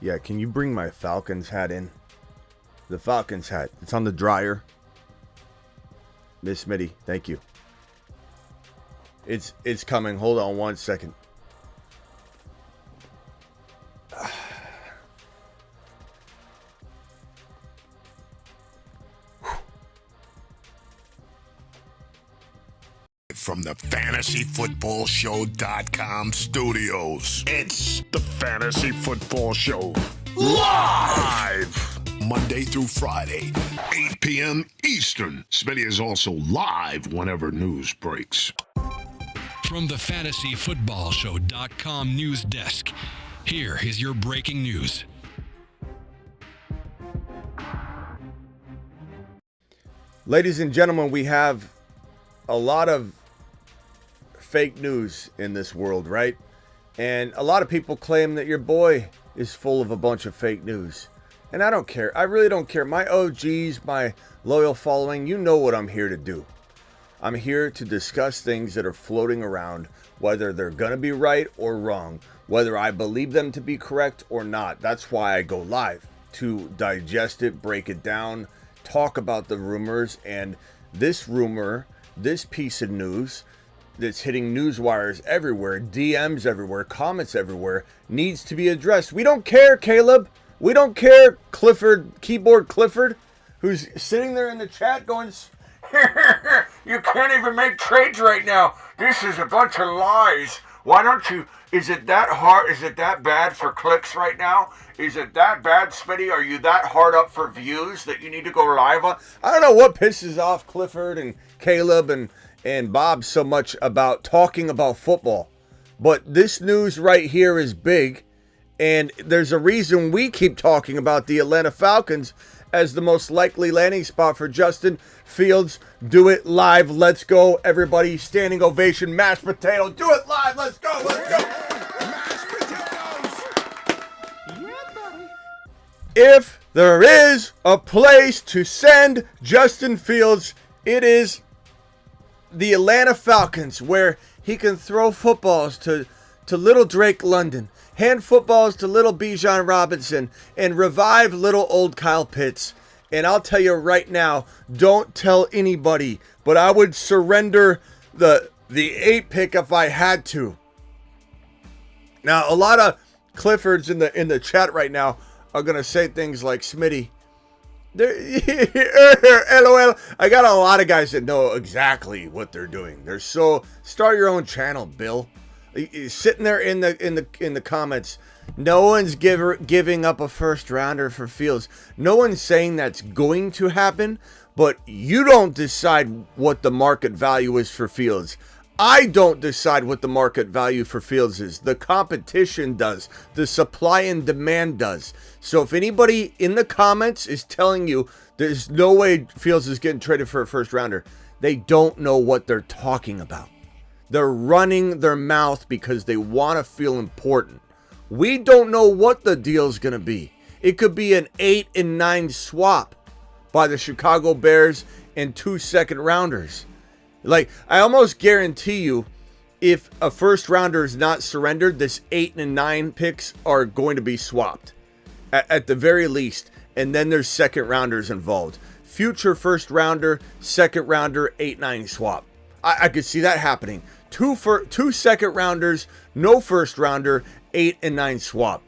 Yeah, can you bring my Falcons hat in? The Falcons hat. It's on the dryer. Miss Smitty, thank you. It's coming. Hold on one second. From the FantasyFootballShow.com studios, it's the Fantasy Football Show live Monday through Friday, 8 p.m. Eastern. Smitty is also live whenever news breaks. From the FantasyFootballShow.com news desk, here is your breaking news. Ladies and gentlemen, we have a lot of fake news in this world, right? And a lot of people claim that your boy is full of a bunch of fake news. And I don't care. I really don't care. My OGs, my loyal following, you know what I'm here to do. I'm here to discuss things that are floating around, whether they're going to be right or wrong, whether I believe them to be correct or not. That's why I go live, to digest it, break it down, talk about the rumors. And this rumor, this piece of news that's hitting news wires everywhere, DMs everywhere, comments everywhere, needs to be addressed. We don't care, Caleb. We don't care, Clifford, Keyboard Clifford, who's sitting there in the chat going, you can't even make trades right now. This is a bunch of lies. Why don't you, is it that hard, is it that bad for clicks right now? Is it that bad, Smitty? Are you that hard up for views that you need to go live on? I don't know what pisses off Clifford and Caleb and Bob so much about talking about football. But this news right here is big, and there's a reason we keep talking about the Atlanta Falcons as the most likely landing spot for Justin Fields. Do it live. Let's go, everybody. Standing ovation, mashed potato. Do it live. Let's go. Let's go. Mashed potatoes. Yeah, buddy. If there is a place to send Justin Fields, it is the Atlanta Falcons, where he can throw footballs to little Drake London, hand footballs to little Bijan Robinson, and revive little old Kyle Pitts. And I'll tell you right now, don't tell anybody, but I would surrender the 8 pick if I had to. Now, a lot of Cliffords in the chat right now are gonna say things like, Smitty, LOL. I got a lot of guys that know exactly what they're doing. They're so, start your own channel, Bill. Sitting there in the comments, no one's giving up a first rounder for Fields. No one's saying that's going to happen, but you don't decide what the market value is for Fields. I don't decide what the market value for Fields is. The competition does. The supply and demand does. So if anybody in the comments is telling you there's no way Fields is getting traded for a first rounder, they don't know what they're talking about. They're running their mouth because they want to feel important. We don't know what the deal's going to be. It could be an 8 and 9 swap by the Chicago Bears and 2 second rounders. Like, I almost guarantee you, if a first rounder is not surrendered, this 8 and 9 picks are going to be swapped at the very least. And then there's second rounders involved. Future first rounder, second rounder, 8-9 swap. I could see that happening. Two second rounders, no first rounder, 8 and 9 swap.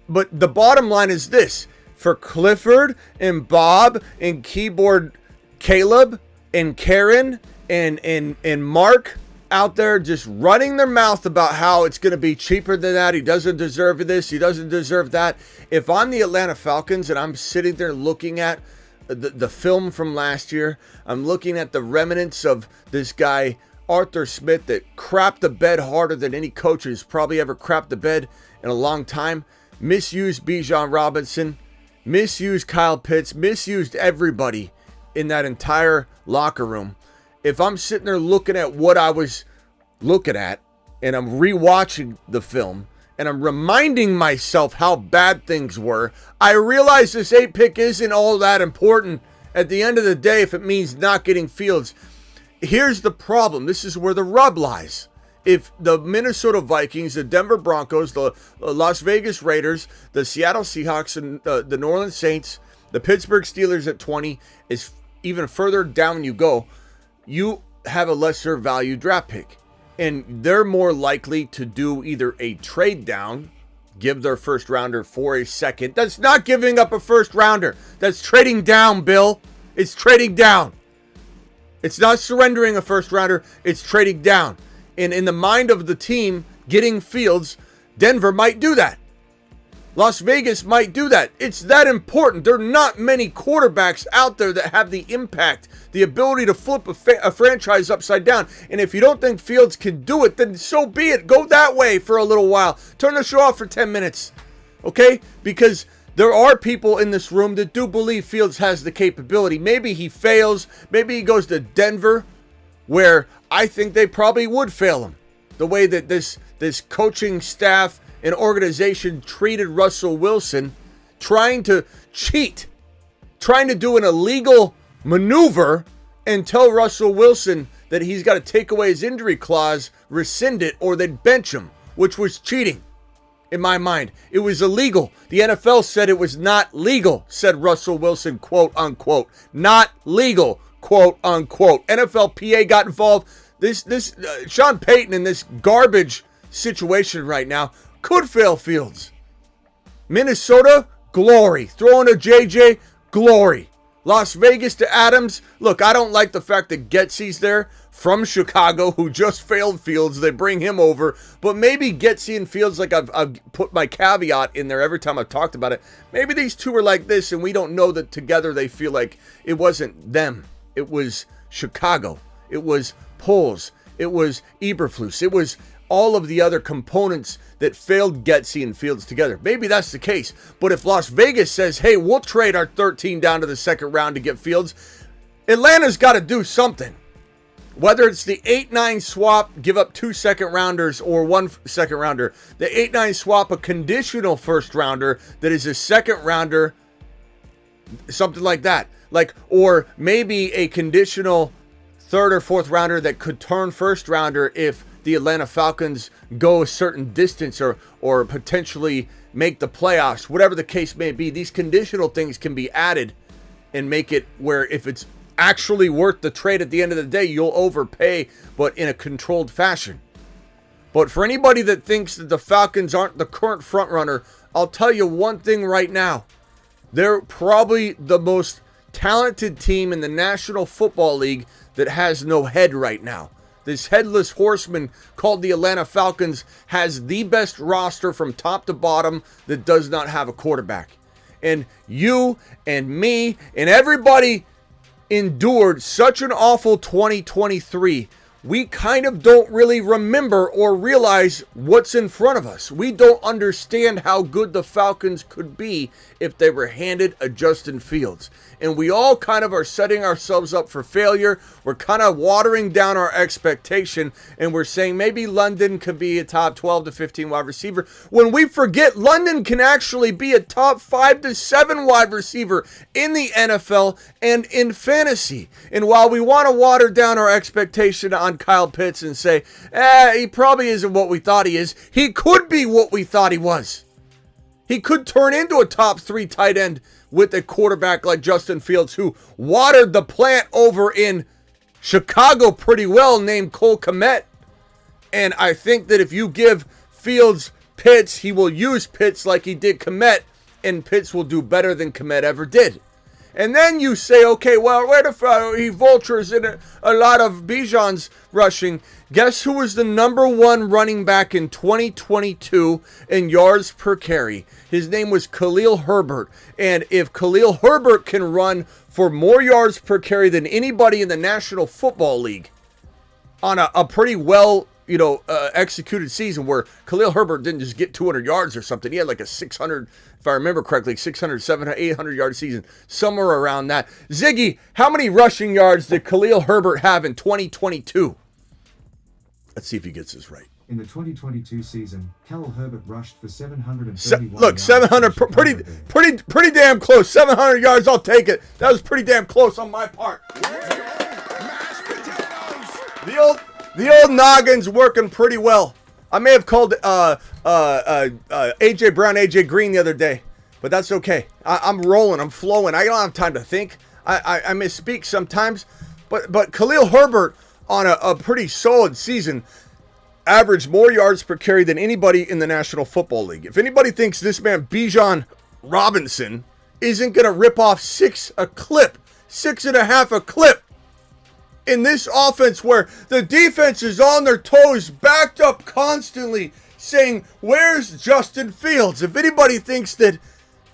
But the bottom line is this: for Clifford and Bob and Keyboard Caleb and Karen and Mark out there just running their mouth about how it's going to be cheaper than that, he doesn't deserve this, he doesn't deserve that. If I'm the Atlanta Falcons and I'm sitting there looking at the film from last year, I'm looking at the remnants of this guy Arthur Smith that crapped the bed harder than any coach who's probably ever crapped the bed in a long time, misused Bijan Robinson, misused Kyle Pitts, misused everybody in that entire locker room. If I'm sitting there looking at what I was looking at, and I'm rewatching the film, and I'm reminding myself how bad things were, I realize this 8 pick isn't all that important at the end of the day if it means not getting Fields. Here's the problem. This is where the rub lies. if the Minnesota Vikings, the Denver Broncos, the Las Vegas Raiders, the Seattle Seahawks, and the New Orleans Saints, the Pittsburgh Steelers at 20, is even further down you go, you have a lesser value draft pick. And they're more likely to do either a trade down, give their first rounder for a second. That's not giving up a first rounder. That's trading down, Bill. It's trading down. It's not surrendering a first rounder. It's trading down. And in the mind of the team getting Fields, Denver might do that. Las Vegas might do that. It's that important. There are not many quarterbacks out there that have the impact, the ability to flip a franchise upside down. And if you don't think Fields can do it, then so be it. Go that way for a little while. Turn the show off for 10 minutes. Okay? Because there are people in this room that do believe Fields has the capability. Maybe he fails. Maybe he goes to Denver, where I think they probably would fail him. The way that this coaching staff and organization treated Russell Wilson, trying to cheat, trying to do an illegal maneuver and tell Russell Wilson that he's got to take away his injury clause, rescind it, or they'd bench him, which was cheating. In my mind, it was illegal. The NFL said it was not legal, said Russell Wilson, quote unquote. Not legal, quote unquote. NFLPA got involved. This Sean Payton in this garbage situation right now could fail Fields. Minnesota, glory. Throwing a JJ, glory. Las Vegas to Adams. Look, I don't like the fact that Getsy's there from Chicago, who just failed Fields. They bring him over. But maybe Getsy and Fields, like I've put my caveat in there every time I've talked about it. Maybe these two are like this, and we don't know that together they feel like it wasn't them. It was Chicago. It was Poles. It was Eberflus. It was all of the other components that failed Getsy and Fields together. Maybe that's the case. But if Las Vegas says, hey, we'll trade our 13 down to the second round to get Fields, Atlanta's got to do something. Whether it's the 8-9 swap, give up 2 second rounders or 1 second rounder. The 8-9 swap, a conditional first rounder that is a second rounder, something like that. Or maybe a conditional third or fourth rounder that could turn first rounder if the Atlanta Falcons go a certain distance or potentially make the playoffs. Whatever the case may be, these conditional things can be added and make it where if it's actually worth the trade at the end of the day, you'll overpay, but in a controlled fashion. But for anybody that thinks that the Falcons aren't the current front runner, I'll tell you one thing right now. They're probably the most talented team in the National Football League that has no head right now. This headless horseman called the Atlanta Falcons has the best roster from top to bottom that does not have a quarterback. And you and me and everybody endured such an awful 2023. We kind of don't really remember or realize what's in front of us. We don't understand how good the Falcons could be if they were handed a Justin Fields. And we all kind of are setting ourselves up for failure. We're kind of watering down our expectation, and we're saying maybe London could be a top 12 to 15 wide receiver, when we forget London can actually be a top 5 to 7 wide receiver in the NFL and in fantasy. And while we want to water down our expectation on Kyle Pitts and say, he probably isn't what we thought he is, he could be what we thought he was. He could turn into a top 3 tight end with a quarterback like Justin Fields, who watered the plant over in Chicago pretty well, named Cole Kmet. And I think that if you give Fields Pitts, he will use Pitts like he did Kmet, and Pitts will do better than Kmet ever did. And then you say, okay, well, where the he vultures in a lot of Bijan's rushing. Guess who was the number 1 running back in 2022 in yards per carry? His name was Khalil Herbert. And if Khalil Herbert can run for more yards per carry than anybody in the National Football League on a pretty well executed season, where Khalil Herbert didn't just get 200 yards or something. He had like a 600, if I remember correctly, 600, 700, 800 yard season, somewhere around that. Ziggy, how many rushing yards did Khalil Herbert have in 2022? Let's see if he gets this right. In the 2022 season, Khalil Herbert rushed for 731 Look, 700, pretty damn close. 700 yards, I'll take it. That was pretty damn close on my part. Mashed potatoes. The old noggin's working pretty well. I may have called AJ Brown, AJ Green the other day, but that's okay. I'm rolling. I'm flowing. I don't have time to think. I misspeak sometimes, but Khalil Herbert on a pretty solid season averaged more yards per carry than anybody in the National Football League. If anybody thinks this man Bijan Robinson isn't going to rip off 6.5 a clip in this offense where the defense is on their toes, backed up constantly, saying, where's Justin Fields? If anybody thinks that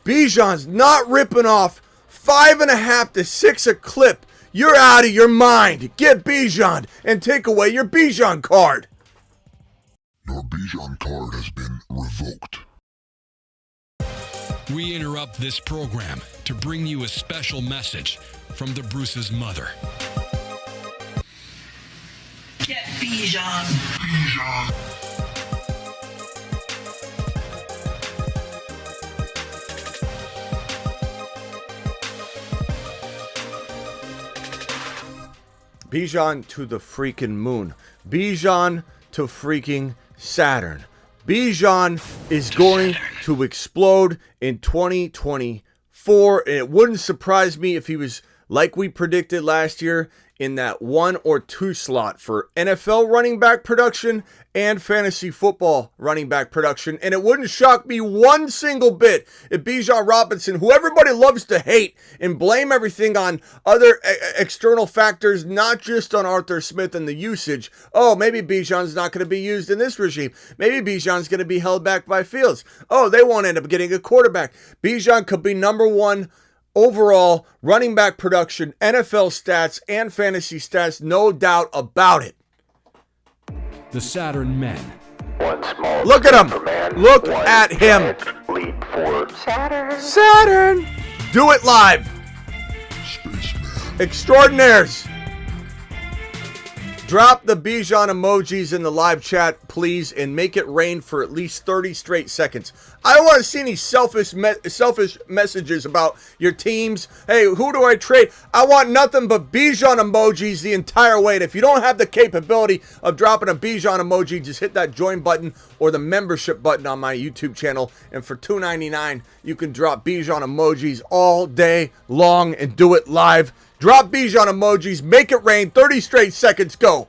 Bijan's not ripping off 5.5 to 6 a clip, you're out of your mind. Get Bijan and take away your Bijan card. Your Bijan card has been revoked. We interrupt this program to bring you a special message from the Bruce's mother. Get Bijan. Bijan to the freaking moon. Bijan to freaking Saturn. Bijan is going to explode in 2024. And it wouldn't surprise me if he was, like we predicted last year, in that 1 or 2 slot for NFL running back production and fantasy football running back production. And it wouldn't shock me one single bit if Bijan Robinson, who everybody loves to hate and blame everything on other external factors, not just on Arthur Smith and the usage. Oh, maybe Bijan's not going to be used in this regime. Maybe Bijan's going to be held back by Fields. Oh, they won't end up getting a quarterback. Bijan could be number 1 overall running back production, NFL stats, and fantasy stats, no doubt about it. The Saturn Men. One small Look at him. for man, Look one at him. giant leap for Saturn. Saturn. Do it live. Spaceman. Extraordinaires. Drop the Bijan emojis in the live chat, please, and make it rain for at least 30 straight seconds. I don't want to see any selfish messages about your teams. Hey, who do I trade? I want nothing but Bijan emojis the entire way. And if you don't have the capability of dropping a Bijan emoji, just hit that join button or the membership button on my YouTube channel. And for $2.99, you can drop Bijan emojis all day long and do it live. Drop Bijan emojis, make it rain, 30 straight seconds, go.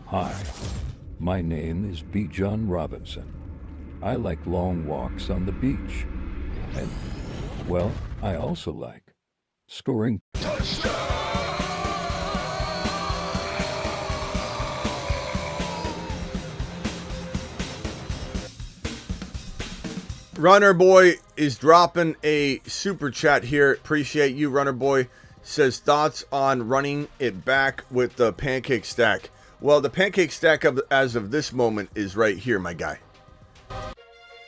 Hi, my name is Bijan Robinson. I like long walks on the beach. And, well, I also like scoring. Runner Boy is dropping a super chat here. Appreciate you, Runner Boy. Says thoughts on running it back with the pancake stack. Well, the pancake stack as of this moment is right here, my guy.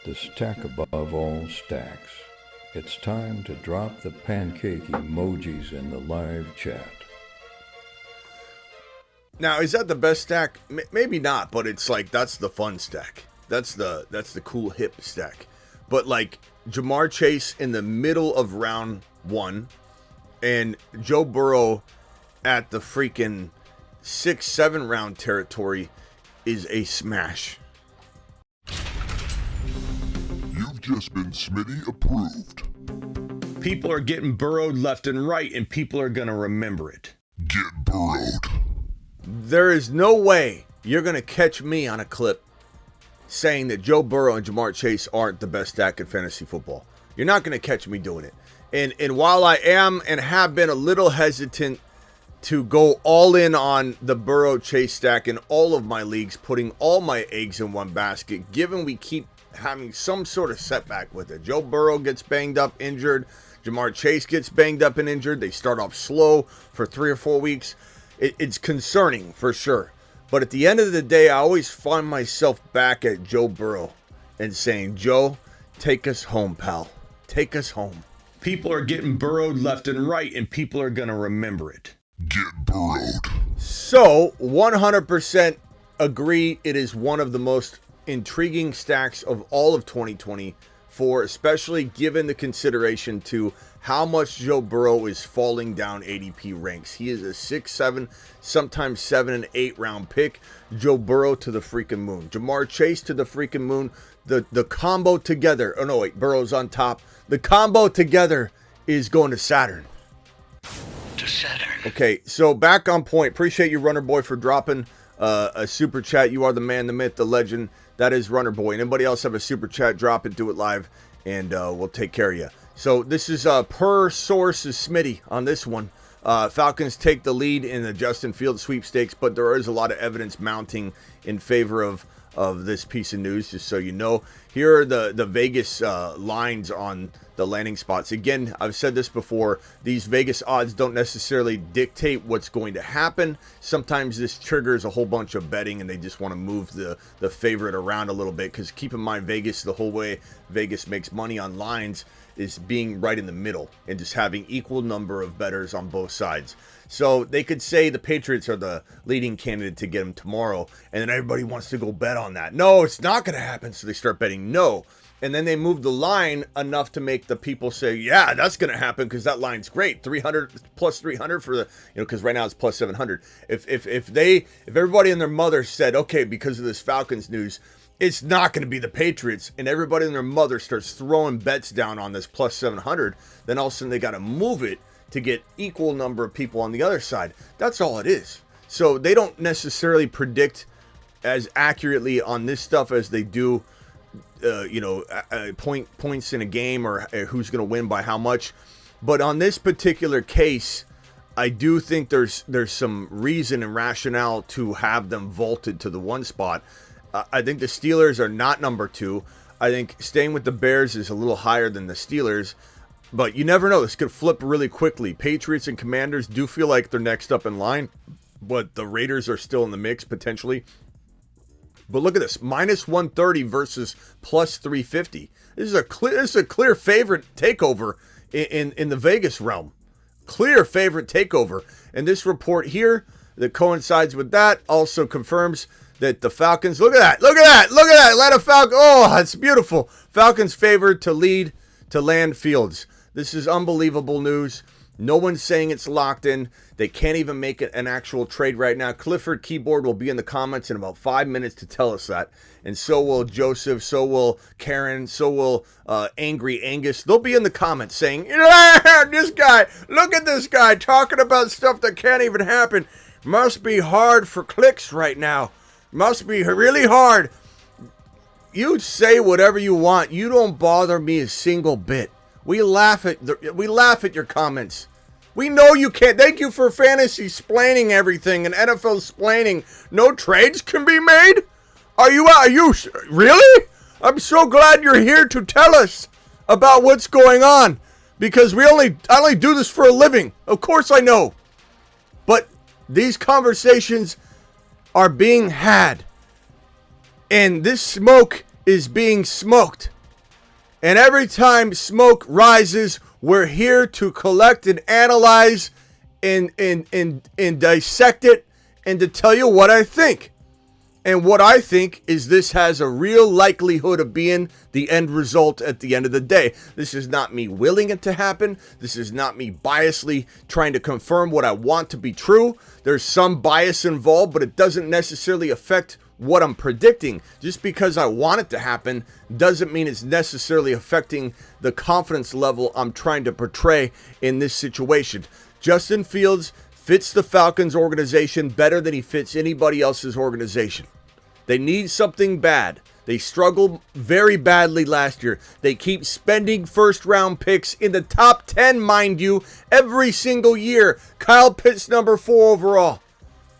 The stack above all stacks. It's time to drop the pancake emojis in the live chat. Now, is that the best stack? Maybe not, but it's like that's the fun stack. That's the cool hip stack. But like Jamar Chase in the middle of round 1 and Joe Burrow at the freaking 6-7 round territory is a smash. You've just been Smitty approved. People are getting burrowed left and right, and people are going to remember it. Get burrowed. There is no way you're going to catch me on a clip saying that Joe Burrow and Jamar Chase aren't the best stack in fantasy football. You're not going to catch me doing it. And while I am and have been a little hesitant to go all in on the Burrow Chase stack in all of my leagues, putting all my eggs in one basket, given we keep having some sort of setback with it. Joe Burrow gets banged up, injured. Jamar Chase gets banged up and injured. They start off slow for 3 or 4 weeks. It's concerning for sure. But at the end of the day, I always find myself back at Joe Burrow and saying, Joe, take us home, pal. Take us home. People are getting burrowed left and right, and people are going to remember it. Get burrowed. So, 100% agree it is one of the most intriguing stacks of all of 2024. for, especially given the consideration to how much Joe Burrow is falling down ADP ranks. He is a 6, 7, sometimes 7 and 8 round pick. Joe Burrow to the freaking moon. Jamar Chase to the freaking moon. The combo together. Oh no, wait, Burrow's on top. The combo together is going to Saturn. To Saturn. Okay, so back on point. Appreciate you, Runner Boy, for dropping a super chat. You are the man, the myth, the legend. That is Runner Boy. Anybody else have a super chat? Drop it, do it live, and we'll take care of you. So this is per source is Smitty on this one. Falcons take the lead in the Justin Fields sweepstakes, but there is a lot of evidence mounting in favor of this piece of news, just so you know. Here are the Vegas lines on the landing spots. Again, I've said this before, these Vegas odds don't necessarily dictate what's going to happen. Sometimes this triggers a whole bunch of betting and they just want to move the favorite around a little bit, because keep in mind, Vegas, the whole way Vegas makes money on lines is being right in the middle and just having equal number of bettors on both sides. So they could say the Patriots are the leading candidate to get them tomorrow, and then everybody wants to go bet on that. No, it's not going to happen. So they start betting no. And then they move the line enough to make the people say, yeah, that's going to happen because that line's great. 300 plus 300 for the, because right now it's plus 700. If everybody and their mother said, okay, because of this Falcons news, it's not going to be the Patriots, and everybody and their mother starts throwing bets down on this plus 700, then all of a sudden they got to move it to get equal number of people on the other side. That's all it is. So they don't necessarily predict as accurately on this stuff as they do, points in a game or who's going to win by how much. But on this particular case, I do think there's some reason and rationale to have them vaulted to the one spot. I think the Steelers are not number 2. I think staying with the Bears is a little higher than the Steelers. But you never know. This could flip really quickly. Patriots and Commanders do feel like they're next up in line, but the Raiders are still in the mix potentially. But look at this. Minus 130 versus plus 350. This is a clear favorite takeover in the Vegas realm. Clear favorite takeover. And this report here that coincides with that also confirms that the Falcons, look at that, Atlanta Falcons, oh, that's beautiful. Falcons favored to land Fields. This is unbelievable news. No one's saying it's locked in. They can't even make it an actual trade right now. Clifford Keyboard will be in the comments in about 5 minutes to tell us that. And so will Joseph, so will Karen, so will Angry Angus. They'll be in the comments saying, yeah, this guy, look at this guy talking about stuff that can't even happen. Must be hard for clicks right now. Must be really hard. You say whatever you want. You don't bother me a single bit. We laugh at your comments. We know you can't. Thank you for fantasy splaining everything and NFL splaining. No trades can be made? Are you really? I'm so glad you're here to tell us about what's going on, because I only do this for a living. Of course I know. But these conversations are being had, and this smoke is being smoked. And every time smoke rises, we're here to collect and analyze and dissect it and to tell you what I think. And what I think is this has a real likelihood of being the end result at the end of the day. This is not me willing it to happen. This is not me biasly trying to confirm what I want to be true. There's some bias involved, but it doesn't necessarily affect what I'm predicting. Just because I want it to happen doesn't mean it's necessarily affecting the confidence level I'm trying to portray in this situation. Justin Fields fits the Falcons organization better than he fits anybody else's organization. They need something bad. They struggled very badly last year. They keep spending first-round picks in the top 10, mind you, every single year. Kyle Pitts, number 4 overall.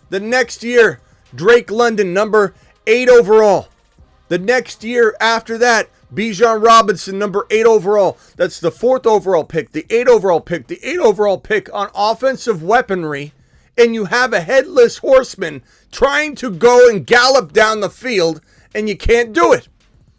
The next year, Drake London, number 8 overall. The next year after that, Bijan Robinson, number 8 overall. That's the 4th overall pick, the 8 overall pick, the 8 overall pick on offensive weaponry. And you have a headless horseman trying to go and gallop down the field, and you can't do it.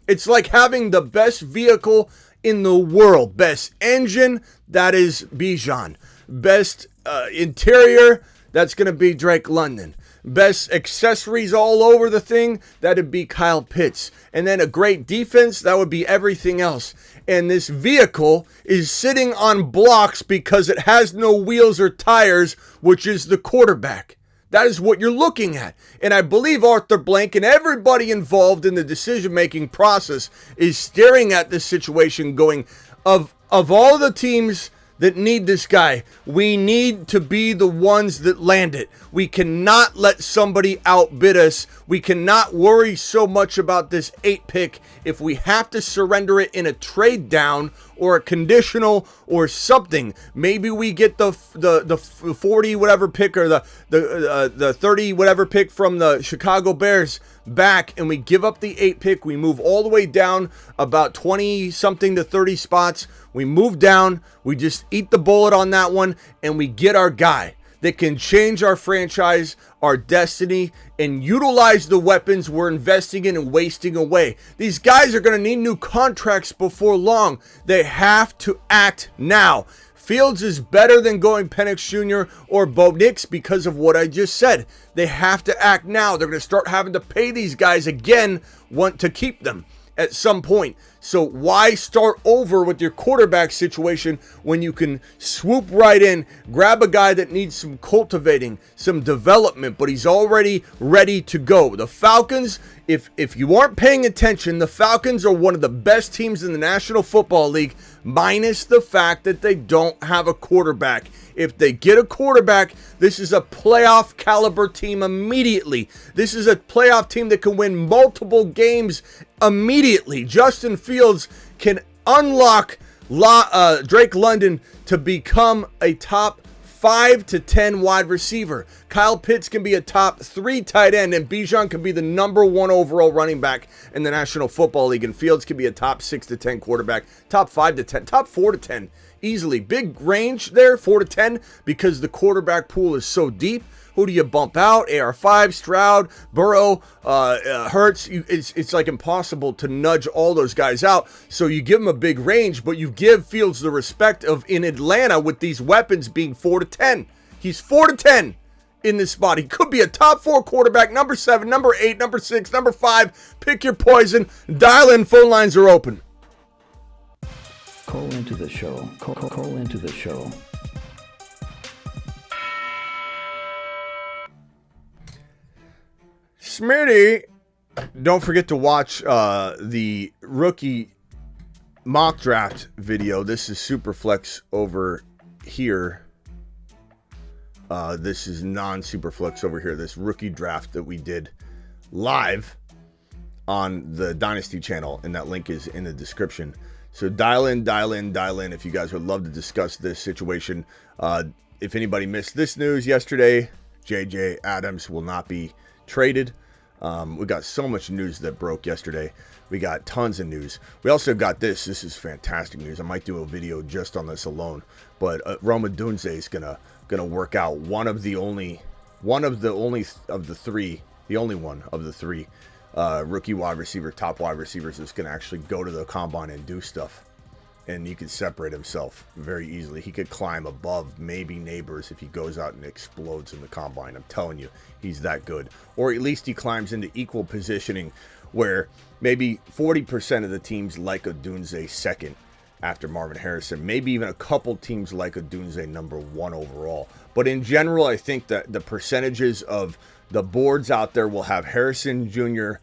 It's like having the best vehicle in the world. Best engine, that is Bijan. Best interior, that's going to be Drake London. best accessories all over the thing, that'd be Kyle Pitts. And then a great defense, that would be everything else. And this vehicle is sitting on blocks because it has no wheels or tires, which is the quarterback. That is what you're looking at. And I believe Arthur Blank and everybody involved in the decision-making process is staring at this situation going, of all the teams that need this guy, we need to be the ones that land it. We cannot let somebody outbid us. We cannot worry so much about this 8 pick if we have to surrender it in a trade down or a conditional or something. Maybe we get the 40 whatever pick or the 30 whatever pick from the Chicago Bears back, and we give up the 8 pick. We move all the way down about 20 something to 30 spots. We move down, we just eat the bullet on that one, and we get our guy that can change our franchise, our destiny, and utilize the weapons we're investing in and wasting away. These guys are going to need new contracts before long. They have to act now. Fields is better than going Penix Jr. or Bo Nix because of what I just said. They have to act now. They're going to start having to pay these guys again to keep them at some point. So why start over with your quarterback situation when you can swoop right in, grab a guy that needs some cultivating, some development, but he's already ready to go? The Falcons, if you aren't paying attention, the Falcons are one of the best teams in the National Football League, minus the fact that they don't have a quarterback. If they get a quarterback, this is a playoff caliber team immediately. This is a playoff team that can win multiple games immediately. Justin Fields can unlock Drake London to become a top 5 to 10 wide receiver. Kyle Pitts can be a top 3 tight end, and Bijan can be the number 1 overall running back in the National Football League, and Fields can be a top 6 to 10 quarterback, top 5 to 10, top 4 to 10 easily. Big range there, 4 to 10, because the quarterback pool is so deep. Who do you bump out? AR5, Stroud, Burrow, Hurts. It's like impossible to nudge all those guys out. So you give them a big range, but you give Fields the respect of in Atlanta with these weapons being 4 to 10. He's 4 to 10 in this spot. He could be a top 4 quarterback, number 7, number 8, number 6, number 5. Pick your poison. Dial in. Phone lines are open. Call into the show. Call into the show. Smitty, don't forget to watch the rookie mock draft video. This is Superflex over here. This is non-Superflex over here. This rookie draft that we did live on the Dynasty channel, and that link is in the description. So dial in if you guys would love to discuss this situation. If anybody missed this news yesterday, J.J. Adams will not be traded. We got so much news that broke yesterday. We got tons of news. We also got this. This is fantastic news. I might do a video just on this alone. But Rome Odunze is gonna work out. The only one of the 3 rookie wide receiver, top wide receivers is gonna actually go to the combine and do stuff. And he could separate himself very easily. He could climb above maybe Neighbors if he goes out and explodes in the combine. I'm telling you, he's that good. Or at least he climbs into equal positioning where maybe 40% of the teams like Odunze second after Marvin Harrison. Maybe even a couple teams like Odunze number 1 overall. But in general, I think that the percentages of the boards out there will have Harrison Jr.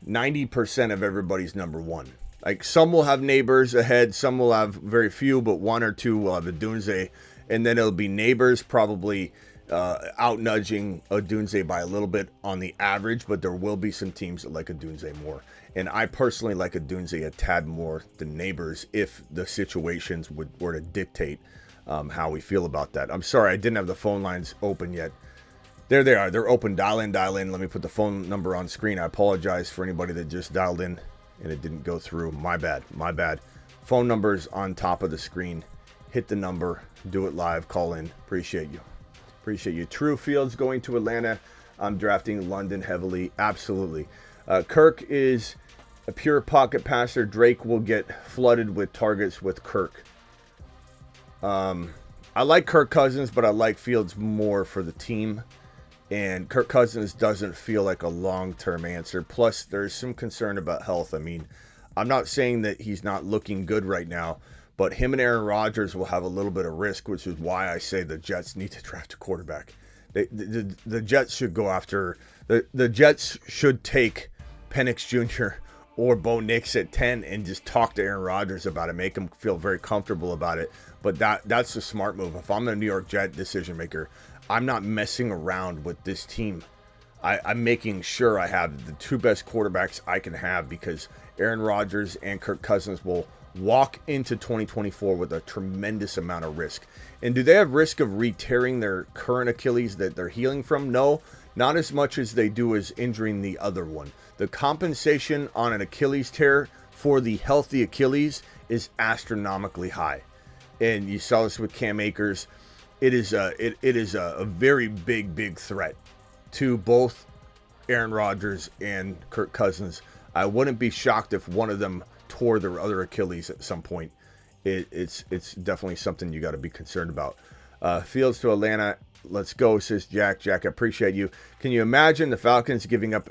90% of everybody's number 1. Like some will have Neighbors ahead, some will have very few, but 1 or 2 will have Odunze, and then it'll be Neighbors probably out nudging Odunze by a little bit on the average, but there will be some teams that like Odunze more. And I personally like Odunze a tad more than Neighbors if the situations were to dictate how we feel about that. I'm sorry, I didn't have the phone lines open yet. There they are. They're open. Dial in. Let me put the phone number on screen. I apologize for anybody that just dialed in and it didn't go through. My bad. Phone number's on top of the screen. Hit the number. Do it live. Call in. Appreciate you. True Fields going to Atlanta. I'm drafting London heavily. Absolutely. Kirk is a pure pocket passer. Drake will get flooded with targets with Kirk. I like Kirk Cousins, but I like Fields more for the team. And Kirk Cousins doesn't feel like a long-term answer. Plus, there's some concern about health. I mean, I'm not saying that he's not looking good right now, but him and Aaron Rodgers will have a little bit of risk, which is why I say the Jets need to draft a quarterback. The Jets should go after the Jets should take Penix Jr. or Bo Nix at 10 and just talk to Aaron Rodgers about it, make him feel very comfortable about it. But that's a smart move. If I'm a New York Jet decision maker, I'm not messing around with this team. I'm making sure I have the two best quarterbacks I can have, because Aaron Rodgers and Kirk Cousins will walk into 2024 with a tremendous amount of risk. And do they have risk of re-tearing their current Achilles that they're healing from? No, not as much as they do as injuring the other one. The compensation on an Achilles tear for the healthy Achilles is astronomically high. And you saw this with Cam Akers. It is a very big threat to both Aaron Rodgers and Kirk Cousins. I wouldn't be shocked if one of them tore their other Achilles at some point. It's definitely something you got to be concerned about. Fields to Atlanta. Let's go, says Jack. Jack, I appreciate you. Can you imagine the Falcons giving up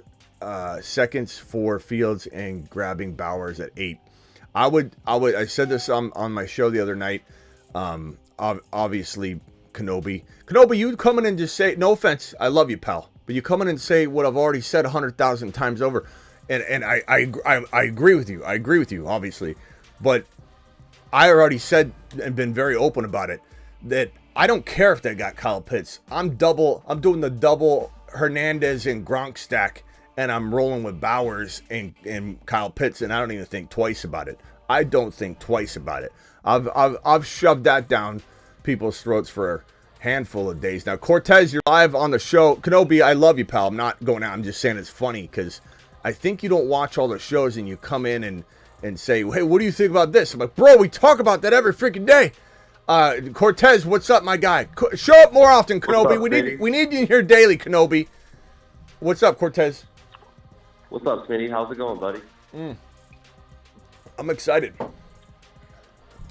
seconds for Fields and grabbing Bowers at 8? I said this on my show the other night. Obviously, Kenobi, you come in and just say, no offense, I love you, pal, but you come in and say what I've already said 100,000 times over, and I agree with you. I agree with you, obviously, but I already said and been very open about it that I don't care if they got Kyle Pitts. I'm doing the double Hernandez and Gronk stack, and I'm rolling with Bowers and Kyle Pitts, and I don't even think twice about it. I don't think twice about it. I've shoved that down people's throats for a handful of days now. Cortez, you're live on the show. Kenobi, I love you, pal. I'm not going out. I'm just saying it's funny because I think you don't watch all the shows and you come in and say, hey, what do you think about this? I'm like, bro, we talk about that every freaking day. Cortez, what's up, my guy? Show up more often, Kenobi. We need you here daily, Kenobi. What's up, Cortez? What's up, Smitty? How's it going, buddy? I'm excited.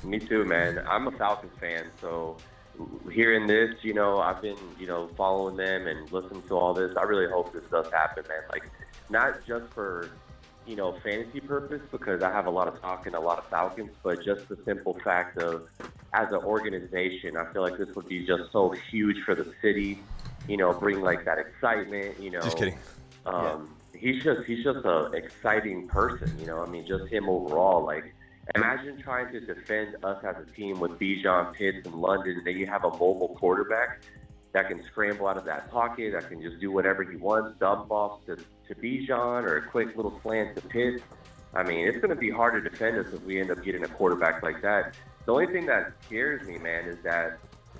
Me too, man. I'm a Falcons fan, so hearing this, I've been, following them and listening to all this. I really hope this does happen, man. Like, not just for, fantasy purpose, because I have a lot of stock in a lot of Falcons, but just the simple fact of, as an organization, I feel like this would be just so huge for the city, bring like that excitement, Just kidding. He's just an exciting person, just him overall. Like, imagine trying to defend us as a team with Bijan, Pitts, and London, and then you have a mobile quarterback that can scramble out of that pocket, that can just do whatever he wants, dump off to Bijan or a quick little slant to Pitts. I mean, it's going to be hard to defend us if we end up getting a quarterback like that. The only thing that scares me, man, is that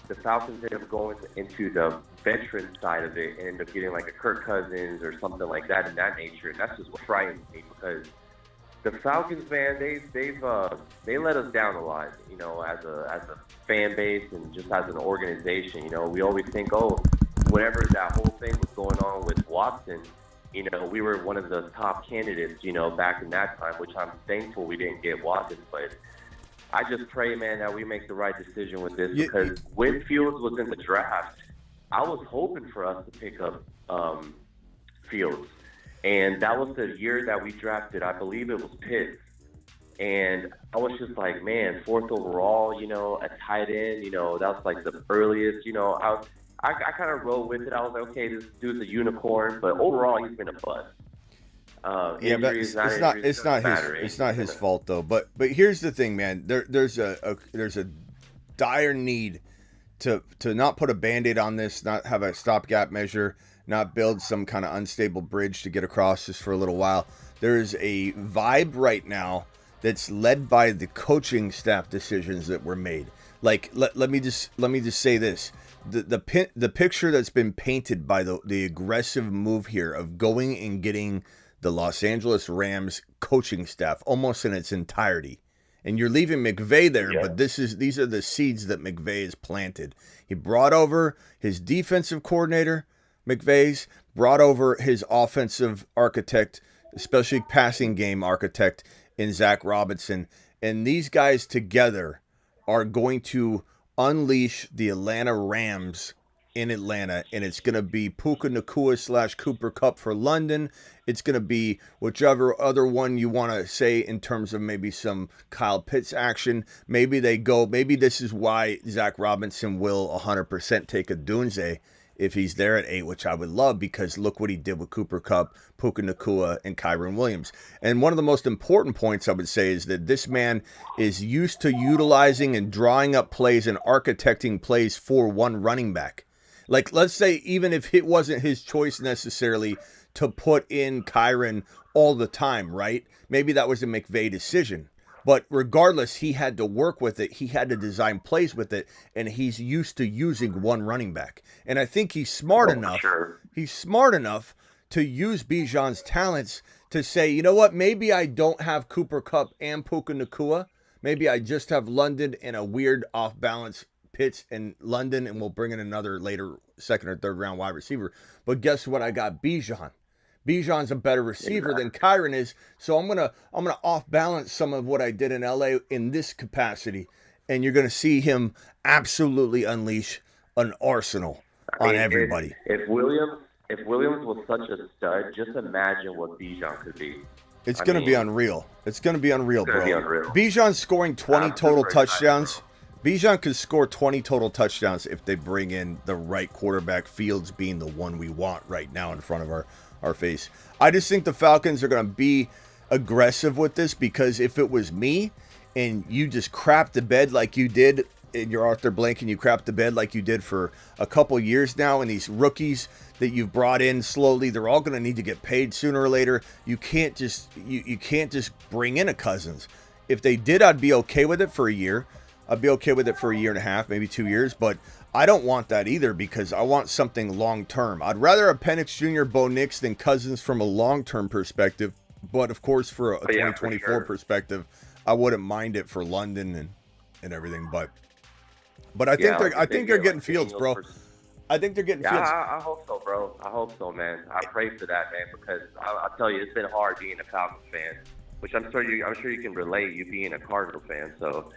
the Falcons end up going into the veteran side of it and end up getting like a Kirk Cousins or something like that in that nature, and that's just what frightens me, because the Falcons, man, they let us down a lot, as a fan base and just as an organization. We always think, whenever that whole thing was going on with Watson, we were one of the top candidates, back in that time, which I'm thankful we didn't get Watson. But I just pray, man, that we make the right decision with this, because when Fields was in the draft, I was hoping for us to pick up Fields. And that was the year that we drafted, I believe it was Pitts. And I was just like, man, 4th overall, a tight end, that was like the earliest, I kind of rolled with it. I was like, okay, this dude's a unicorn, but overall he's been a bust. Yeah, but it's not his fault though. But here's the thing, man. There's a dire need to not put a Band-Aid on this, not have a stopgap measure, not build some kind of unstable bridge to get across this for a little while. There is a vibe right now that's led by the coaching staff decisions that were made. Like, let me just say this. The picture that's been painted by the aggressive move here of going and getting the Los Angeles Rams coaching staff almost in its entirety. And you're leaving McVay there, but these are the seeds that McVay has planted. He brought over his defensive coordinator, McVay's, brought over his offensive architect, especially passing game architect in Zach Robinson. And these guys together are going to unleash the Atlanta Rams in Atlanta, and it's going to be Puka Nacua / Cooper Kupp for London. It's going to be whichever other one you want to say in terms of maybe some Kyle Pitts action. Maybe this is why Zach Robinson will 100% take a Dunze if he's there at 8, which I would love, because look what he did with Cooper Kupp, Puka Nacua, and Kyren Williams. And one of the most important points I would say is that this man is used to utilizing and drawing up plays and architecting plays for one running back. Like, let's say even if it wasn't his choice necessarily to put in Kyren all the time, right? Maybe that was a McVay decision. But regardless, he had to work with it. He had to design plays with it. And he's used to using one running back. And I think he's smart enough. Sure. He's smart enough to use Bijan's talents to say, you know what? Maybe I don't have Cooper Kupp and Puka Nacua. Maybe I just have London and a weird off-balance Pitts and London, and we'll bring in another later second or third round wide receiver. But guess what? I got Bijan. Bijan's a better receiver than Kyren is, so I'm gonna off balance some of what I did in LA in this capacity, and you're gonna see him absolutely unleash an arsenal on everybody. If Williams was such a stud, just imagine what Bijan could be. It's gonna be unreal. It's gonna be unreal, bro. Unreal. Bijan's scoring 20 total touchdowns. Bijan could score 20 total touchdowns if they bring in the right quarterback, Fields being the one we want right now in front of our face. I just think the Falcons are going to be aggressive with this, because if it was me and you just crapped the bed like you did in your Arthur Blank, and you crapped the bed like you did for a couple years now, and these rookies that you've brought in slowly, they're all going to need to get paid sooner or later. You can't just you can't just bring in a Cousins. If they did, I'd be okay with it for a year. I'd be okay with it for a year and a half, maybe 2 years, but I don't want that either, because I want something long-term. I'd rather a Penix Jr., Bo Nix than Cousins from a long-term perspective, but of course for a 2024 perspective, I wouldn't mind it for London and everything, but I think they're getting Fields, bro. I think they're getting Fields. I hope so, bro. I hope so, man. I pray for that, man, because I'll tell you, it's been hard being a Falcons fan, which I'm sure you can relate, you being a Cardinal fan, so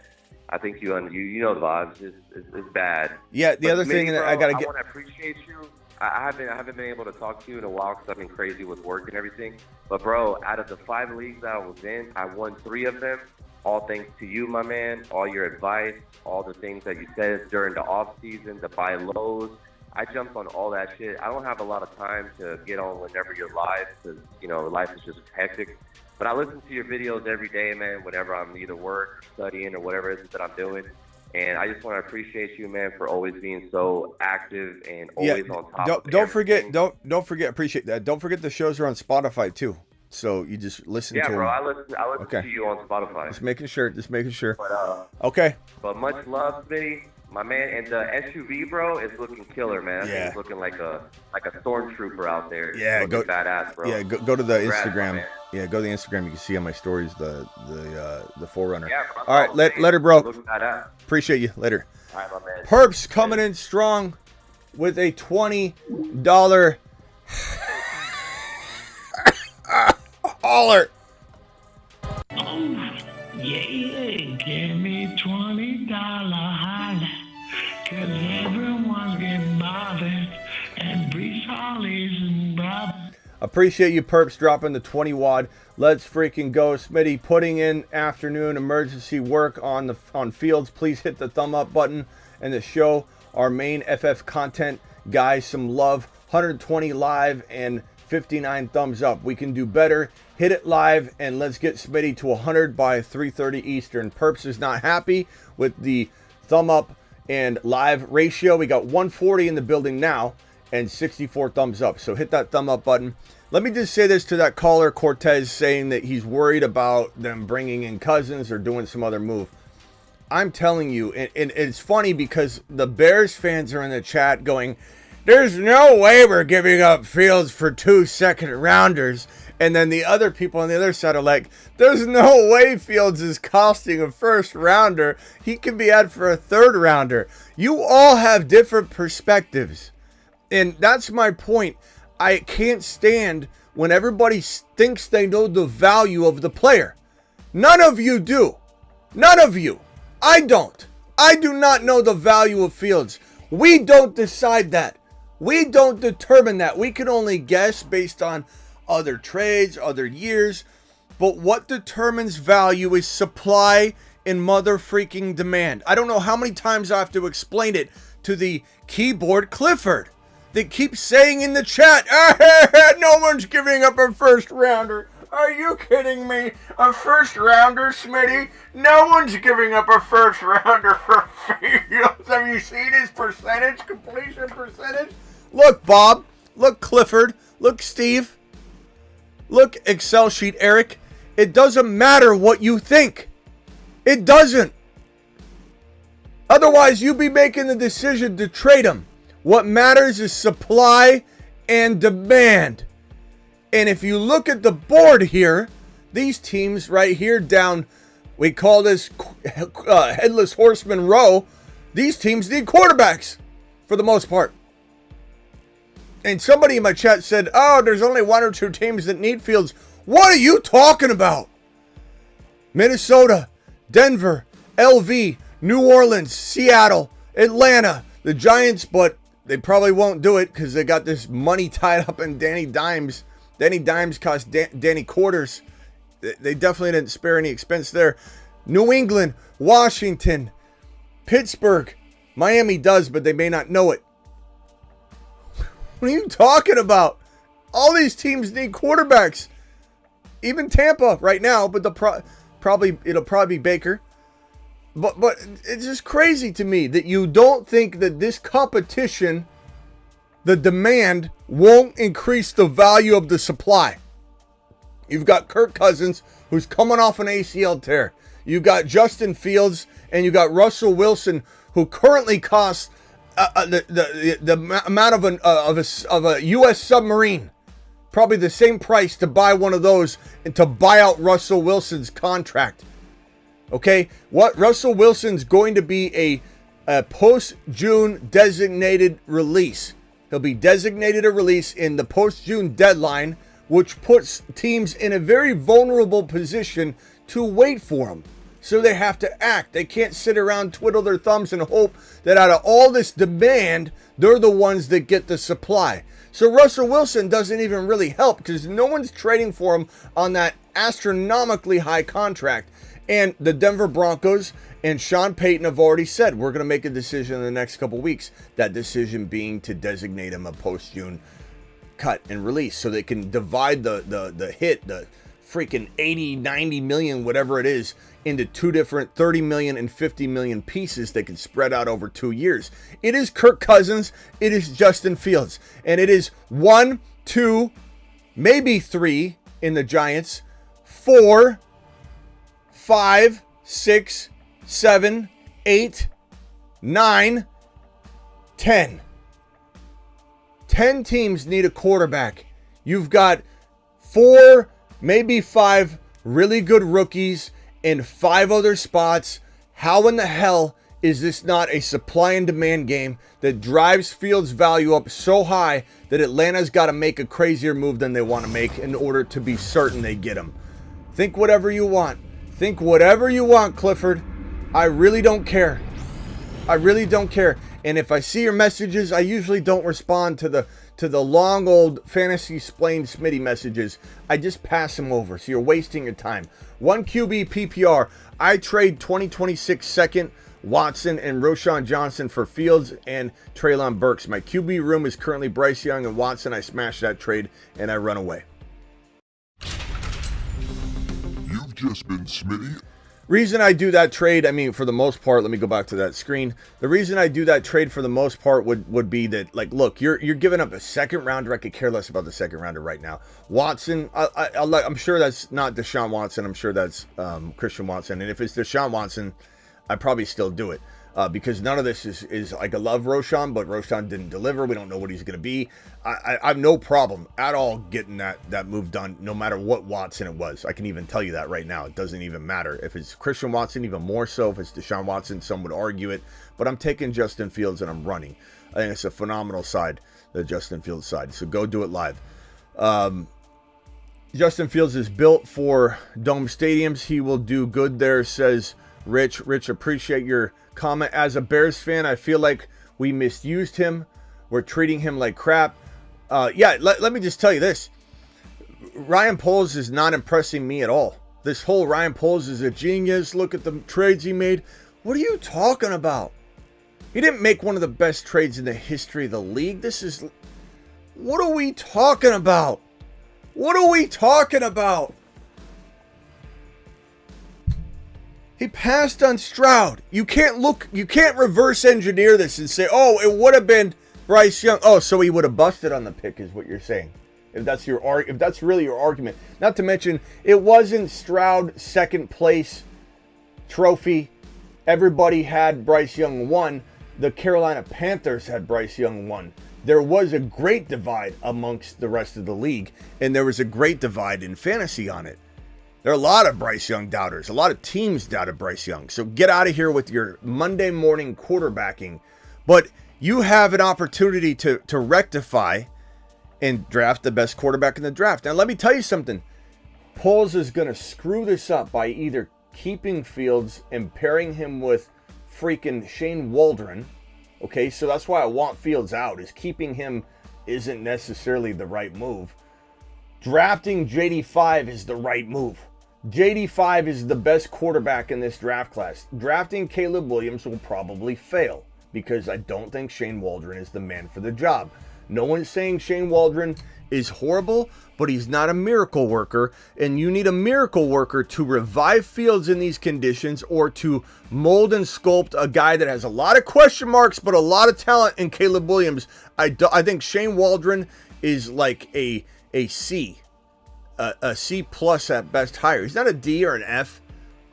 I think you know the vibes. It's bad. Yeah, the other thing that I gotta get. I want to appreciate you. I haven't been able to talk to you in a while because I've been crazy with work and everything. But bro, out of the 5 leagues that I was in, I won 3 of them. All thanks to you, my man. All your advice, all the things that you said during the off season, the buy lows. I jumped on all that shit. I don't have a lot of time to get on whenever you're live, because life is just hectic. But I listen to your videos every day, man, whenever I'm either work, studying, or whatever it is that I'm doing. And I just want to appreciate you, man, for always being so active and always on top of don't forget, appreciate that. Don't forget the shows are on Spotify too. So you just listen to them. Yeah, bro, I listen to you on Spotify. Just making sure. But, okay. But much love, Smitty. My man, and the SUV, bro, is looking killer, man. I think it's looking like a stormtrooper out there. Yeah, go badass, bro. Yeah, go to the Instagram. Man. Yeah, go to the Instagram. You can see on my stories the 4Runner. Yeah, bro. All right, later, bro. Looks badass. Appreciate you. Later. All right, my man. Perps coming in strong with a $20 hauler. Yeah, give me $20 holla, 'cause everyone's getting bothered, and Brees Hall's and Bob. Appreciate you, Perps, dropping the 20 wad. Let's freaking go. Smitty putting in afternoon emergency work on Fields. Please hit the thumb up button and the show our main FF content guys some love. 120 live and 59 thumbs up. We can do better. Hit it live and let's get Smitty to 100 by 3:30 Eastern. Perps is not happy with the thumb up and live ratio. We got 140 in the building now and 64 thumbs up. So hit that thumb up button. Let me just say this to that caller, Cortez, saying that he's worried about them bringing in Cousins or doing some other move. I'm telling you, and it's funny because the Bears fans are in the chat going, there's no way we're giving up Fields for 2 second-rounders. And then the other people on the other side are like, there's no way Fields is costing a first-rounder. He can be had for a third-rounder. You all have different perspectives. And that's my point. I can't stand when everybody thinks they know the value of the player. None of you do. None of you. I don't. I do not know the value of Fields. We don't decide that. We don't determine that. We can only guess based on other trades, other years. But what determines value is supply and mother freaking demand. I don't know how many times I have to explain it to the keyboard Clifford. They keep saying in the chat, no one's giving up a first rounder. Are you kidding me? A first rounder, Smitty? No one's giving up a first rounder for Fields. Have you seen his percentage, completion percentage? Look, Bob. Look, Clifford. Look, Steve. Look, Excel sheet, Eric. It doesn't matter what you think. It doesn't. Otherwise, you'd be making the decision to trade him. What matters is supply and demand. And if you look at the board here, these teams right here down, we call this Headless Horseman row, these teams need quarterbacks for the most part. And somebody in my chat said, oh, there's only one or two teams that need Fields. What are you talking about? Minnesota, Denver, LV, New Orleans, Seattle, Atlanta, the Giants, but they probably won't do it because they got this money tied up in Danny Dimes. Danny Dimes cost Danny quarters. They definitely didn't spare any expense there. New England, Washington, Pittsburgh, Miami does, but they may not know it. What are you talking about? All these teams need quarterbacks. Even Tampa right now, but it'll probably be Baker. But it's just crazy to me that you don't think that this competition, the demand, won't increase the value of the supply. You've got Kirk Cousins, who's coming off an ACL tear. You've got Justin Fields, and you got Russell Wilson, who currently costs the amount of a U.S. submarine. Probably the same price to buy one of those and to buy out Russell Wilson's contract. Okay, what Russell Wilson's going to be a post-June designated release. He'll be designated a release in the post-June deadline, which puts teams in a very vulnerable position to wait for him. So they have to act. They can't sit around, twiddle their thumbs, and hope that out of all this demand, they're the ones that get the supply. So Russell Wilson doesn't even really help because no one's trading for him on that astronomically high contract. And the Denver Broncos and Sean Payton have already said, we're going to make a decision in the next couple weeks. That decision being to designate him a post-June cut and release so they can divide the hit, the freaking 80, 90 million, whatever it is, into two different 30 million and 50 million pieces they can spread out over 2 years. It is Kirk Cousins. It is Justin Fields. And it is 1, 2, maybe 3 in the Giants, 4, 5, 6, 7, 8, 9, 10. 10 teams need a quarterback. You've got 4, maybe 5 really good rookies in 5 other spots. How in the hell is this not a supply and demand game that drives Fields' value up so high that Atlanta's got to make a crazier move than they want to make in order to be certain they get him? Think whatever you want. Think whatever you want, Clifford. I really don't care. I really don't care. And if I see your messages, I usually don't respond to the long old Fantasy Explained Smitty messages. I just pass them over. So you're wasting your time. 1 QB PPR. I trade 2026 second Watson and Roschon Johnson for Fields and Treylon Burks. My QB room is currently Bryce Young and Watson. I smash that trade and I run away. You've just been Smitty. Reason I do that trade, I mean, for the most part, let me go back to that screen. The reason I do that trade for the most part would be that, like, look, you're giving up a second rounder. I could care less about the second rounder right now. Watson, I'm sure that's not Deshaun Watson. I'm sure that's Christian Watson. And if it's Deshaun Watson, I'd probably still do it. Because none of this is like, I love Roschon, but Roschon didn't deliver. We don't know what he's going to be. I have no problem at all getting that move done, no matter what Watson it was. I can even tell you that right now. It doesn't even matter. If it's Christian Watson, even more so. If it's Deshaun Watson, some would argue it. But I'm taking Justin Fields and I'm running. I think it's a phenomenal side, the Justin Fields side. So go do it live. Justin Fields is built for dome stadiums. He will do good there, says Rich. Rich, appreciate your comment. As a Bears fan, I feel like We misused him. We're treating him like crap. Let me just tell you this. Ryan Poles is not impressing me at all. This whole Ryan Poles is a genius. Look at the trades he made. What are you talking about? He didn't make one of the best trades in the history of the league. What are we talking about? What are we talking about? He passed on Stroud. You can't reverse engineer this and say, oh, it would have been Bryce Young. Oh, so he would have busted on the pick is what you're saying. If that's really your argument. Not to mention, it wasn't Stroud second place trophy. Everybody had Bryce Young 1. The Carolina Panthers had Bryce Young 1. There was a great divide amongst the rest of the league, and there was a great divide in fantasy on it. There are a lot of Bryce Young doubters. A lot of teams doubted Bryce Young. So get out of here with your Monday morning quarterbacking. But you have an opportunity to rectify and draft the best quarterback in the draft. Now, let me tell you something. Poles is going to screw this up by either keeping Fields and pairing him with freaking Shane Waldron. Okay, so that's why I want Fields out, is keeping him isn't necessarily the right move. Drafting JD5 is the right move. JD5 is the best quarterback in this draft class. Drafting Caleb Williams will probably fail because I don't think Shane Waldron is the man for the job. No one's saying Shane Waldron is horrible, but he's not a miracle worker, and you need a miracle worker to revive Fields in these conditions or to mold and sculpt a guy that has a lot of question marks but a lot of talent in Caleb Williams. I think Shane Waldron is like a C plus at best hire. He's not a D or an F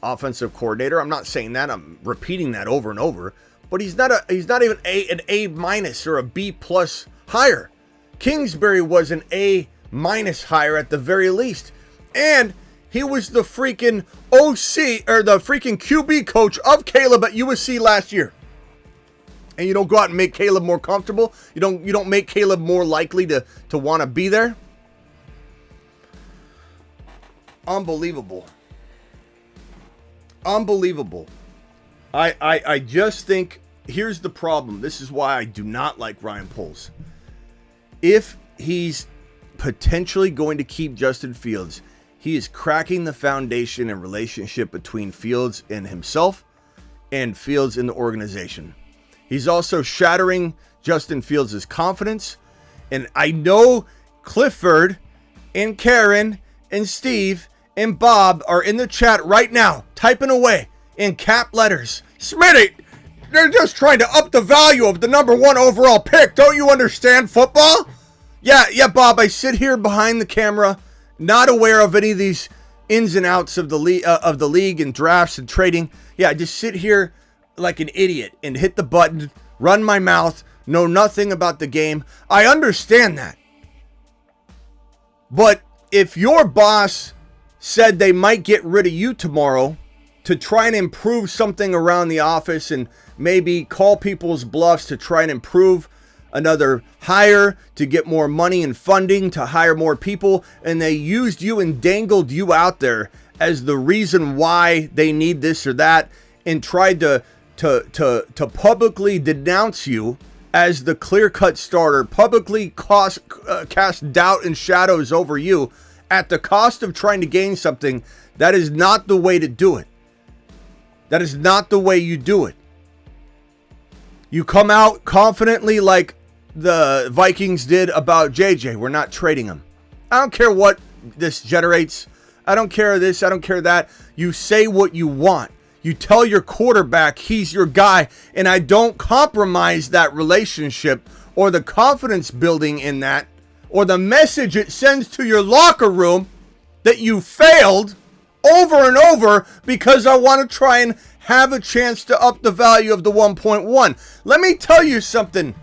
offensive coordinator. I'm not saying that. I'm repeating that over and over. But he's not even an A minus or a B plus hire. Kingsbury was an A minus hire at the very least. And he was the freaking OC or the freaking QB coach of Caleb at USC last year. And you don't go out and make Caleb more comfortable. You don't make Caleb more likely to want to be there. Unbelievable. I just think here's the problem. This is why I do not like Ryan Poles. If he's potentially going to keep Justin Fields, he is cracking the foundation and relationship between Fields and himself and Fields in the organization. He's also shattering Justin Fields' confidence. And I know Clifford and Karen and Steve and Bob are in the chat right now, typing away in cap letters. Smitty, they're just trying to up the value of the number 1 overall pick. Don't you understand football? Yeah, Bob, I sit here behind the camera, not aware of any of these ins and outs of the league and drafts and trading. Yeah, I just sit here like an idiot and hit the button, run my mouth, know nothing about the game. I understand that. But if your boss said they might get rid of you tomorrow to try and improve something around the office and maybe call people's bluffs to try and improve another hire to get more money and funding to hire more people, and they used you and dangled you out there as the reason why they need this or that, and tried to publicly denounce you as the clear-cut starter, publicly cast doubt and shadows over you at the cost of trying to gain something, that is not the way to do it. That is not the way you do it. You come out confidently like the Vikings did about JJ. We're not trading him. I don't care what this generates. I don't care this. I don't care that. You say what you want. You tell your quarterback he's your guy, and I don't compromise that relationship or the confidence building in that or the message it sends to your locker room that you failed over and over because I want to try and have a chance to up the value of the 1.1. Let me tell you something,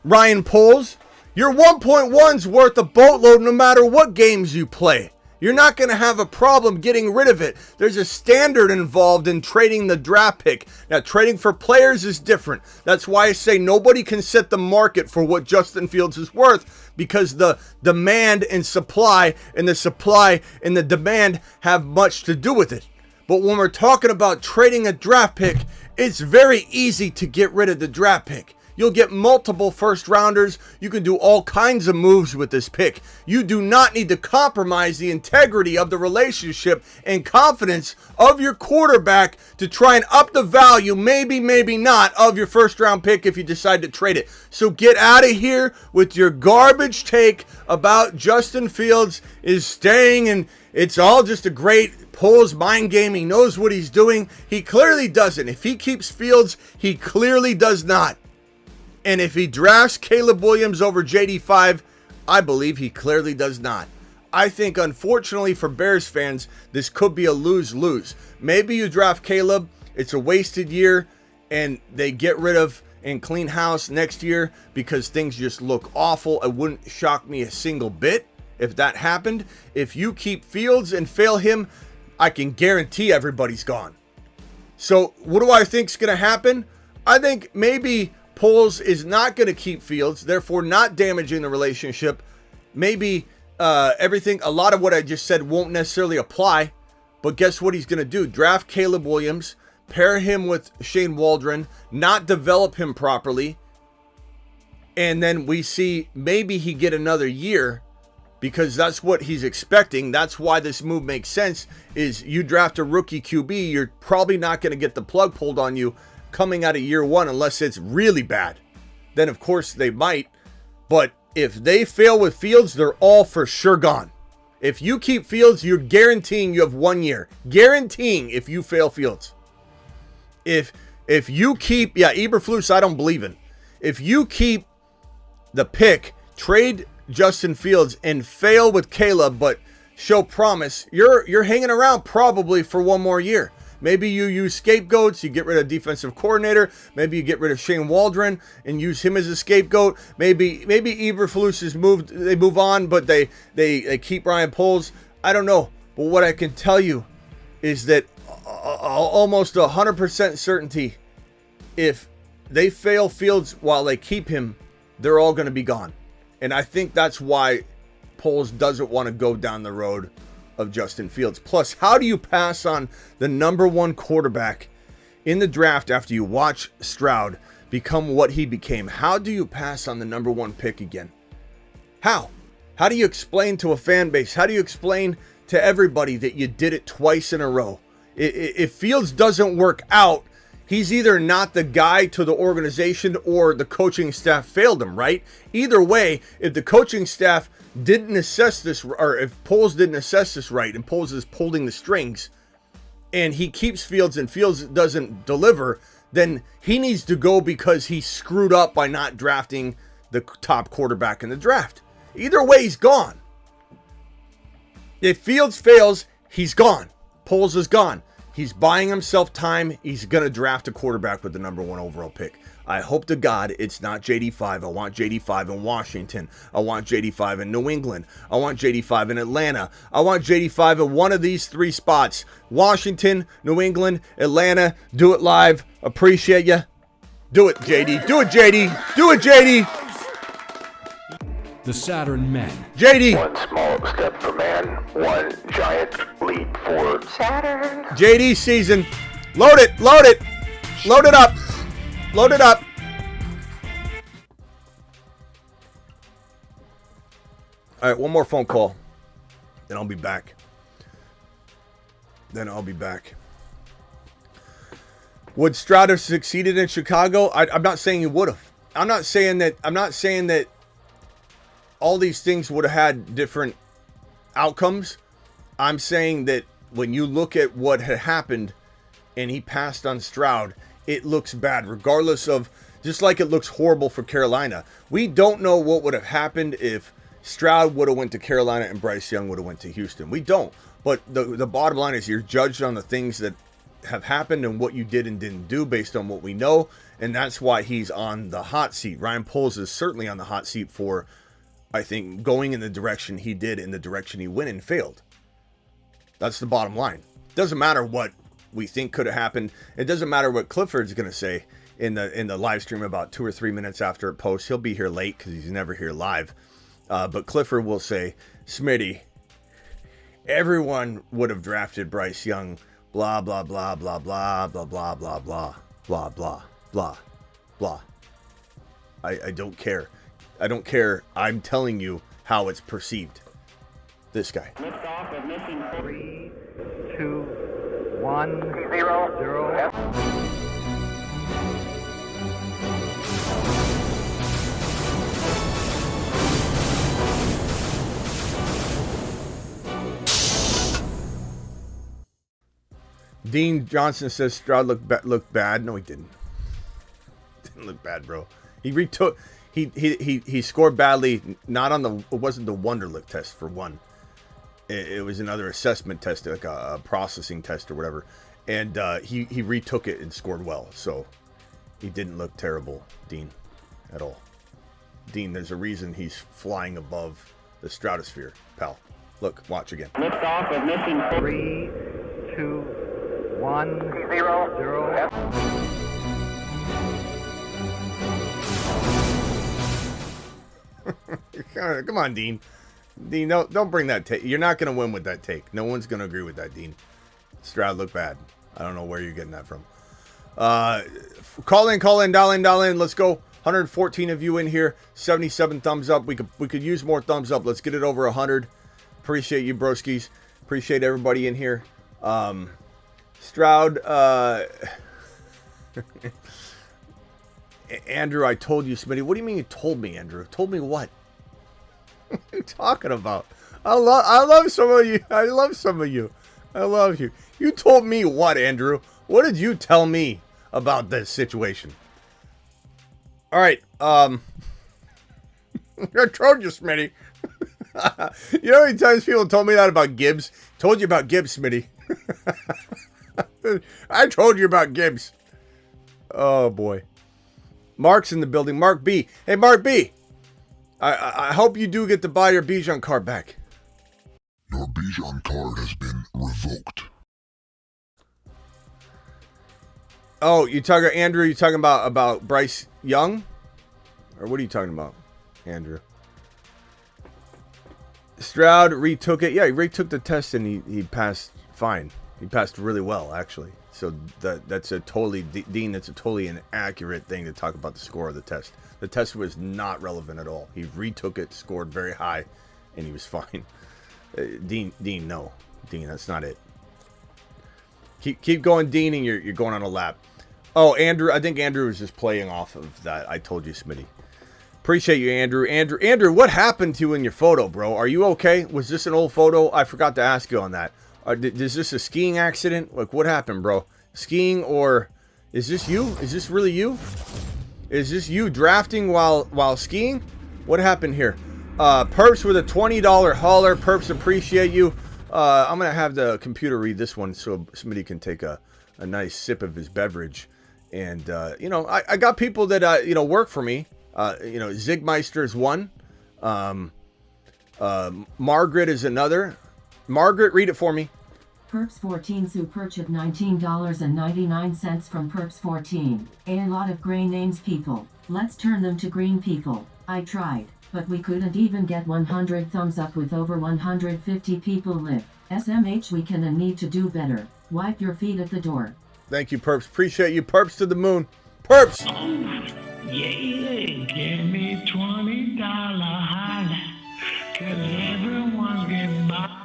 Ryan Poles. Your 1.1's worth a boatload no matter what games you play. You're not going to have a problem getting rid of it. There's a standard involved in trading the draft pick. Now, trading for players is different. That's why I say nobody can set the market for what Justin Fields is worth, because the demand and supply and the demand have much to do with it. But when we're talking about trading a draft pick, it's very easy to get rid of the draft pick. You'll get multiple first rounders. You can do all kinds of moves with this pick. You do not need to compromise the integrity of the relationship and confidence of your quarterback to try and up the value, maybe not, of your first round pick if you decide to trade it. So get out of here with your garbage take about Justin Fields is staying and it's all just a great Poles mind game. He knows what he's doing. He clearly doesn't. If he keeps Fields, he clearly does not. And if he drafts Caleb Williams over JD5, I believe he clearly does not. I think, unfortunately for Bears fans, this could be a lose-lose. Maybe you draft Caleb, it's a wasted year, and they get rid of and clean house next year because things just look awful. It wouldn't shock me a single bit if that happened. If you keep Fields and fail him, I can guarantee everybody's gone. So what do I think is going to happen? I think maybe Poles is not going to keep Fields, therefore not damaging the relationship. Maybe a lot of what I just said won't necessarily apply, but guess what he's going to do? Draft Caleb Williams, pair him with Shane Waldron, not develop him properly, and then we see maybe he get another year because that's what he's expecting. That's why this move makes sense, is you draft a rookie QB, you're probably not going to get the plug pulled on you coming out of year one unless it's really bad. Then, of course, they might. But if they fail with Fields, they're all for sure gone. If you keep Fields, you're guaranteeing you have 1 year. Guaranteeing if you fail Fields. If you keep, Eberflus, I don't believe in. If you keep the pick, trade Justin Fields and fail with Caleb, but show promise, you're hanging around probably for 1 more year. Maybe you use scapegoats, you get rid of defensive coordinator, maybe you get rid of Shane Waldron and use him as a scapegoat. Maybe Eberflus is moved, they move on, but they keep Ryan Poles. I don't know. But what I can tell you is that almost 100% certainty, if they fail Fields while they keep him, they're all going to be gone. And I think that's why Poles doesn't want to go down the road of Justin Fields. Plus, how do you pass on the number 1 quarterback in the draft after you watch Stroud become what he became? How do you pass on the number 1 pick again? How? How do you explain to a fan base? How do you explain to everybody that you did it twice in a row? If Fields doesn't work out, he's either not the guy to the organization or the coaching staff failed him, right? Either way, if the coaching staff didn't assess this, or if Poles didn't assess this right, and Poles is pulling the strings, and he keeps Fields and Fields doesn't deliver, then he needs to go because he screwed up by not drafting the top quarterback in the draft. Either way, he's gone. If Fields fails, he's gone. Poles is gone. He's buying himself time. He's going to draft a quarterback with the number 1 overall pick. I hope to God it's not JD5. I want JD5 in Washington. I want JD5 in New England. I want JD5 in Atlanta. I want JD5 in one of these 3 spots. Washington, New England, Atlanta. Do it live. Appreciate you. Do it, JD. Do it, JD. Do it, JD. The Saturn Men. JD. 1 small step for man, 1 giant leap for Saturn. JD season. Load it. Load it. Load it up. Load it up. All right, one more phone call. Then I'll be back. Would Stroud have succeeded in Chicago? I'm not saying he would have. I'm not saying that all these things would have had different outcomes. I'm saying that when you look at what had happened and he passed on Stroud, it looks bad, regardless of, just like it looks horrible for Carolina. We don't know what would have happened if Stroud would have went to Carolina and Bryce Young would have went to Houston. We don't. But the bottom line is you're judged on the things that have happened and what you did and didn't do based on what we know. And that's why he's on the hot seat. Ryan Poles is certainly on the hot seat for, I think, going in the direction he did, in the direction he went and failed. That's the bottom line. Doesn't matter what we think could have happened. It doesn't matter what Clifford's going to say in the live stream about 2 or 3 minutes after it posts. He'll be here late because he's never here live. But Clifford will say, Smitty, everyone would have drafted Bryce Young, blah, blah, blah, blah, blah, blah, blah, blah, blah, blah, blah, blah, blah. I don't care. I don't care. I'm telling you how it's perceived. This guy. Liftoff of mission 3, 2, 1, 0. Dean Johnson says Stroud looked bad. No, he didn't. Didn't look bad, bro. He retook. He scored badly. Not on the. It wasn't the Wonderlic test for one. It was another assessment test, like a processing test or whatever. And he retook it and scored well. So he didn't look terrible, Dean, at all. Dean, there's a reason he's flying above the stratosphere, pal. Look, watch again. Liftoff of mission 3, 2, 1, 0. Come on, Dean. Dean, don't bring that take. You're not going to win with that take. No one's going to agree with that, Dean. Stroud looked bad. I don't know where you're getting that from. Call in, dial in. Let's go. 114 of you in here. 77 thumbs up. We could use more thumbs up. Let's get it over 100. Appreciate you, broskies. Appreciate everybody in here. Stroud, Andrew, I told you, Smitty. What do you mean you told me, Andrew? Told me what? What are you talking about? I love some of you. I love some of you. I love you. You told me what, Andrew? What did you tell me about this situation? All right. I told you, Smitty. You know how many times people told me that about Gibbs? Told you about Gibbs, Smitty. I told you about Gibbs. Oh, boy. Mark's in the building. Mark B. Hey, Mark B. I hope you do get to buy your Bijan card back. Your Bijan card has been revoked. Oh, you talking, Andrew? You talking about Bryce Young, or what are you talking about, Andrew? Stroud retook it. Yeah, he retook the test and he passed fine. He passed really well, actually. So that's a totally, Dean, that's a totally inaccurate thing to talk about the score of the test. The test was not relevant at all. He retook it, scored very high, and he was fine. Dean, no. Dean, that's not it. Keep going, Dean, and you're going on a lap. Oh, Andrew, I think Andrew was just playing off of that. I told you, Smitty. Appreciate you, Andrew. Andrew, what happened to you in your photo, bro? Are you okay? Was this an old photo? I forgot to ask you on that. Is this a skiing accident? Like, what happened, bro? Skiing, or is this you? Is this really you? Is this you drafting while skiing? What happened here? Perps with a $20 hauler. Perps, appreciate you. I'm going to have the computer read this one so somebody can take a nice sip of his beverage. And, you know, I got people that, you know, work for me. You know, Zigmeister is one. Margaret is another. Margaret, read it for me. Perps 14 Sue Perch at $19.99 from Perps 14. A lot of gray names, people. Let's turn them to green people. I tried, but we couldn't even get 100 thumbs up with over 150 people live. SMH, we can and need to do better. Wipe your feet at the door. Thank you, Perps. Appreciate you. Perps to the moon. Perps! Yeah, give me $20 holla, 'cause everyone's getting by.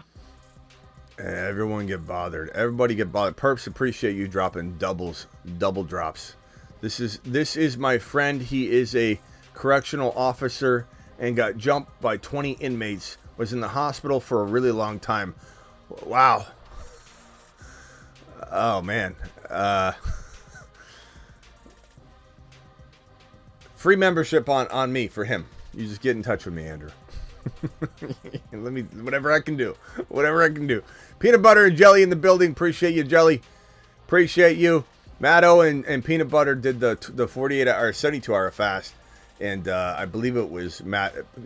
Everyone get bothered. Everybody get bothered. Perps, appreciate you dropping double drops. This is my friend. He is a correctional officer and got jumped by 20 inmates. Was in the hospital for a really long time. Wow. Oh man. Free membership on me for him. You just get in touch with me, Andrew. Let me, whatever I can do. Peanut butter and jelly in the building. Appreciate you, jelly. Appreciate you. Matto and peanut butter did the 48-hour, 72-hour fast, and I believe it was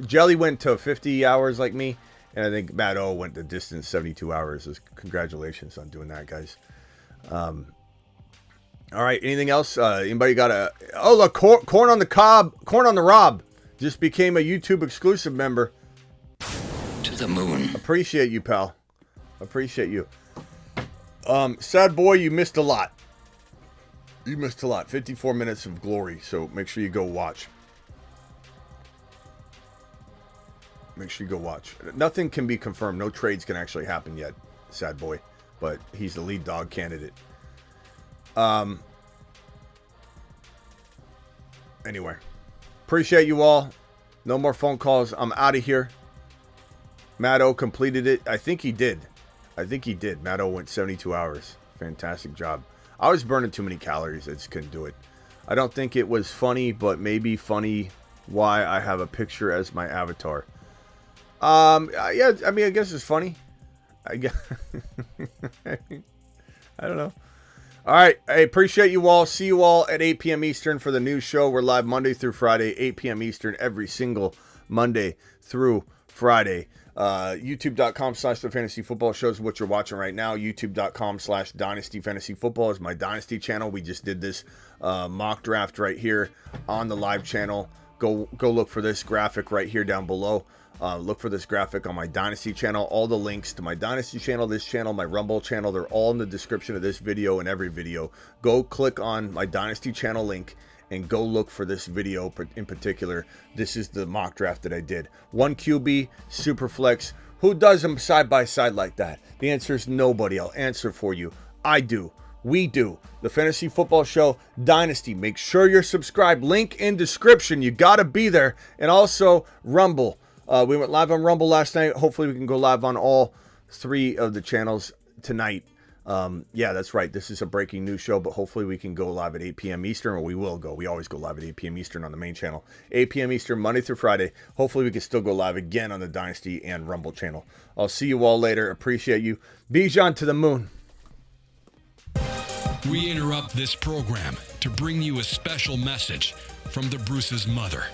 Jelly went to 50 hours like me, and I think Matto went the distance 72 hours. So congratulations on doing that, guys. All right. Anything else? Anybody got a? Oh, look, corn on the cob, corn on the rob. Just became a YouTube exclusive member. To the moon. Appreciate you, pal. Appreciate you. Sad boy, you missed a lot. You missed a lot. 54 minutes of glory. So make sure you go watch. Make sure you go watch. Nothing can be confirmed. No trades can actually happen yet, sad boy. But he's the lead dog candidate. Anyway, appreciate you all. No more phone calls. I'm out of here. Matt O completed it. I think he did. Matt O went 72 hours. Fantastic job. I was burning too many calories. I just couldn't do it. I don't think it was funny, but maybe funny why I have a picture as my avatar. Yeah, I mean, I guess it's funny. I guess. I don't know. All right. I appreciate you all. See you all at 8 p.m. Eastern for the new show. We're live Monday through Friday, 8 p.m. Eastern, every single Monday through Friday. YouTube.com/The Fantasy Football Show is what you're watching right now. YouTube.com/Dynasty Fantasy Football is my Dynasty channel. We just did this mock draft right here on the live channel. Go look for this graphic right here down below. Look for this graphic on my Dynasty channel. All the links to my Dynasty channel, this channel, my Rumble channel, they're all in the description of this video and every video. Go click on my Dynasty channel link and go look for this video in particular. This is the mock draft that I did. 1 QB, super flex. Who does them side by side like that? The answer is nobody. I'll answer for you. I do. We do. The Fantasy Football Show Dynasty. Make sure you're subscribed. Link in description. You got to be there. And also Rumble. We went live on Rumble last night. Hopefully we can go live on all 3 of the channels tonight. Yeah, that's right. This is a breaking news show, but hopefully we can go live at 8 p.m. Eastern, or we will go. We always go live at 8 p.m. Eastern on the main channel. 8 p.m. Eastern, Monday through Friday. Hopefully we can still go live again on the Dynasty and Rumble channel. I'll see you all later. Appreciate you. Bijan to the moon. We interrupt this program to bring you a special message from the Bruce's mother.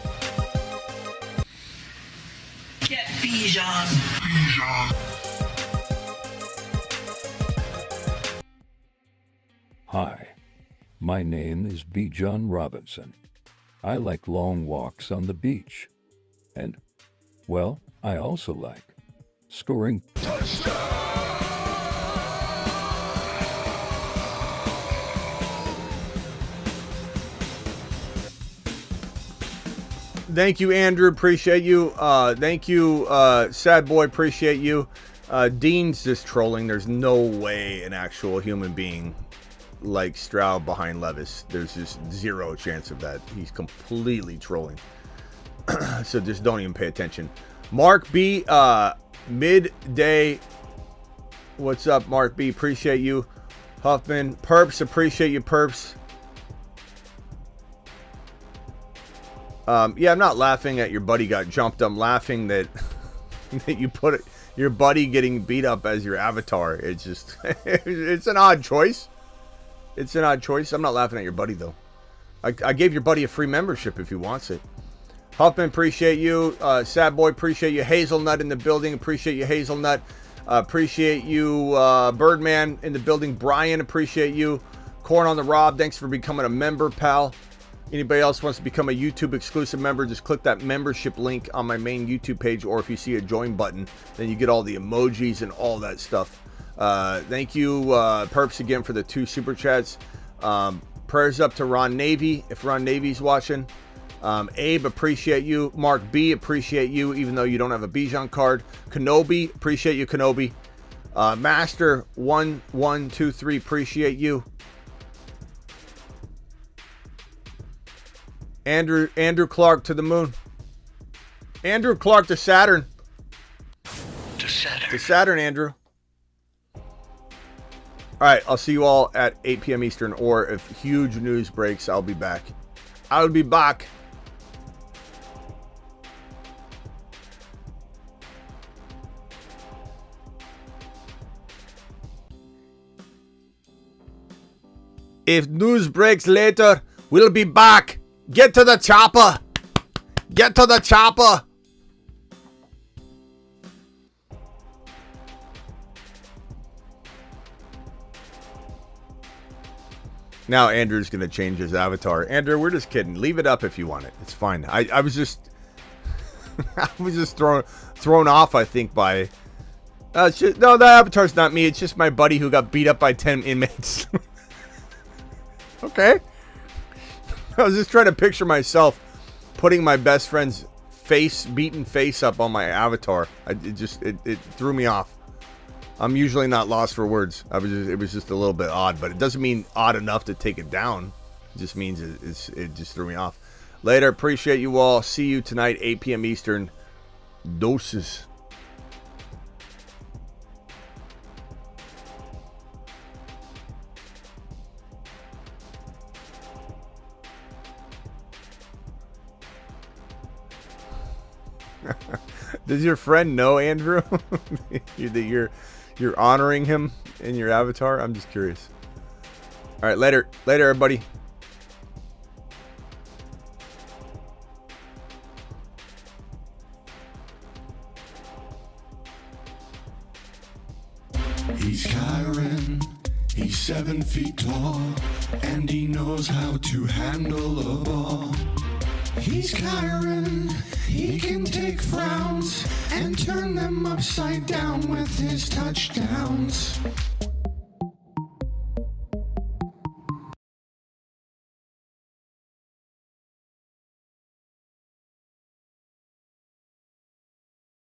Get Bijan. Hi, my name is Bijan Robinson. I like long walks on the beach. And, well, I also like scoring touchdowns. Thank you, Andrew. Appreciate you. Thank you, Sad Boy. Appreciate you. Dean's just trolling. There's no way an actual human being like Stroud behind Levis. There's just zero chance of that. He's completely trolling. So just don't even pay attention. Mark B, midday. What's up, Mark B? Appreciate you. Huffman. Perps. Appreciate you, Perps. Yeah, I'm not laughing at your buddy got jumped. I'm laughing that that you put your buddy getting beat up as your avatar. It's just, it's an odd choice. It's an odd choice. I'm not laughing at your buddy, though. I gave your buddy a free membership if he wants it. Huffman, appreciate you. Sad Boy, appreciate you. Hazelnut in the building. Appreciate you, Hazelnut. Appreciate you, Birdman in the building. Brian, appreciate you. Corn on the Rob, thanks for becoming a member, pal. Anybody else wants to become a YouTube exclusive member, just click that membership link on my main YouTube page, or if you see a join button, then you get all the emojis and all that stuff. Thank you, Perps, again for the 2 super chats. Prayers up to Ron Navy, if Ron Navy's watching. Abe, appreciate you. Mark B, appreciate you, even though you don't have a Bijan card. Kenobi, appreciate you, Kenobi. Master 1123, appreciate you. Andrew Clark to the moon. Andrew Clark to Saturn. To Saturn, Andrew. All right, I'll see you all at 8 p.m. Eastern, or if huge news breaks, I'll be back. I will be back. If news breaks later, we'll be back. Get to the chopper. Get to the chopper. Now Andrew's going to change his avatar. Andrew, we're just kidding. Leave it up if you want it. It's fine. I was just I was just thrown off, I think, by no, the avatar's not me. It's just my buddy who got beat up by 10 inmates. Okay. I was just trying to picture myself putting my best friend's beaten face up on my avatar. It threw me off. I'm usually not lost for words. It was just a little bit odd, but it doesn't mean odd enough to take it down. It just means it just threw me off. Later, appreciate you all. See you tonight, 8 p.m. Eastern. Doses. Does your friend know, Andrew, that you're honoring him in your avatar? I'm just curious. All right, later, everybody. He's Kyron, he's 7 feet tall, and he knows how to handle a ball. He's Kyron, he can take frowns and turn them upside down with his touchdowns.